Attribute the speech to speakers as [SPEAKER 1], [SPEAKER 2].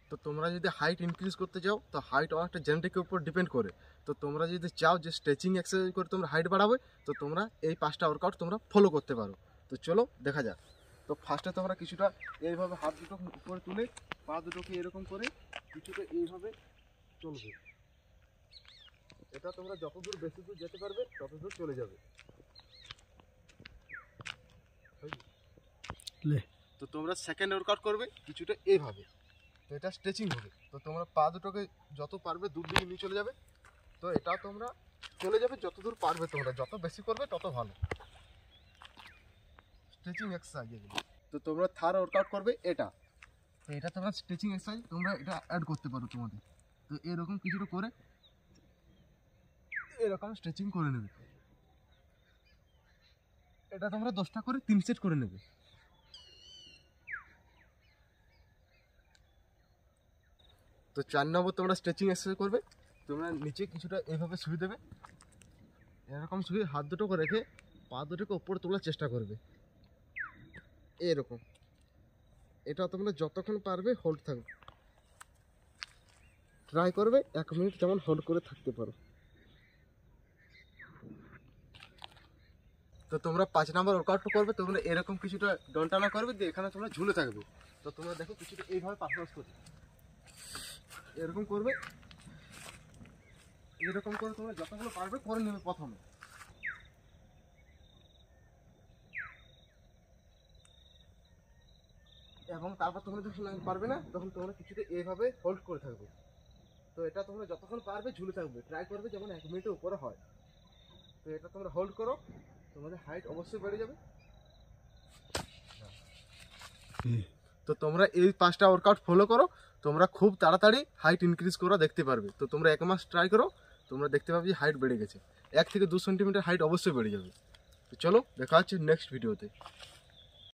[SPEAKER 1] তো তোমরা যদি হাইট ইনক্রিজ করতে চাও তো হাইট অনেকটা জেনেটিকের উপর ডিপেন্ড করে। তো তোমরা যদি চাও যে স্ট্রেচিং এক্সারসাইজ করে তোমরা হাইট বাড়াবে তো তোমরা এই 5টা ওয়ার্কআউট তোমরা ফলো করতে পারো। তো চলো দেখা যাক। তো ফার্স্টে তোমরা কিছুটা এইভাবে হাত দুটো উপরে তুলে পা দুটোকে এরকম করে কিছুটা এইভাবে চলবে। এটা তোমরা যত দূর বেশি দূর যেতে পারবে তত দূর চলে যাবে। তো তোমরা সেকেন্ড ওয়ার্কআউট করবে কিছুটা এইভাবে। তো এটা স্ট্রেচিং হবে। তো তোমরা পা দুটোকে যত পারবে দূর দিকে নিয়ে চলে যাবে। তো এটা তোমরা চলে যাবে যত দূর পারবে, তোমরা যত বেশি করবে তত ভালো। স্ট্রেচিং এক্সারসাইজ এগুলো। তো তোমরা থার্ড ওয়ার্কআউট করবে এটা। তো এটা তোমরা স্ট্রেচিং এক্সারসাইজ তোমরা এটা অ্যাড করতে পারো তোমাদের। তো এরকম কিছুটা করে এরকম স্ট্রেচিং করে নেবে। এটা তোমরা 10টা করে 3 সেট করে নেবে। তো 4 নম্বর তোমরা স্ট্রেচিং এক্সারসাইজ করবে। তোমরা নিচে কিছুটা এইভাবে শুয়ে দেবে, এরকম শুয়ে হাত দুটোকে রেখে পা দুটোকে উপরে তোলার চেষ্টা করবে এরকম। এটা তোমরা যতক্ষণ পারবে হোল্ড থাকবে, ট্রাই করবে 1 মিনিট যেমন হোল্ড করে থাকতে পারো। তো তোমরা 5 নম্বর ওয়ার্কআউট করবে। তোমরা এরকম কিছুটা ডন্টানা করবে দিয়ে এখানে তোমরা ঝুলে থাকবে। তো তোমরা দেখো কিছুটা এইভাবে পারফরমেন্স করবে, এরকম করবে, এরকম করে তোমরা যতগুলো পারবে করে নেবে প্রথমে। এবং তারপর তোমরা যখন পারবে না তখন তোমরা কিছুটা এইভাবে হোল্ড করে থাকবে। তো এটা তোমরা যতক্ষণ পারবে ঝুলে থাকবে, ট্রাই করবে যেমন 1 মিনিটের উপরে হয়। তো এটা তোমরা হোল্ড করো, তোমাদের হাইট অবশ্যই বেড়ে যাবে। তো তোমরা এই 5টা ওয়ার্কআউট ফলো করো, তোমরা খুব তাড়াতাড়ি হাইট ইনক্রিজ করা দেখতে পারবে। তো তোমরা 1 মাস ট্রাই করো, তোমরা দেখতে পাবে যে হাইট বেড়ে গেছে। 1 থেকে 2 সেন্টিমিটার হাইট অবশ্যই বেড়ে যাবে। তো চলো দেখা হচ্ছে নেক্সট ভিডিওতে।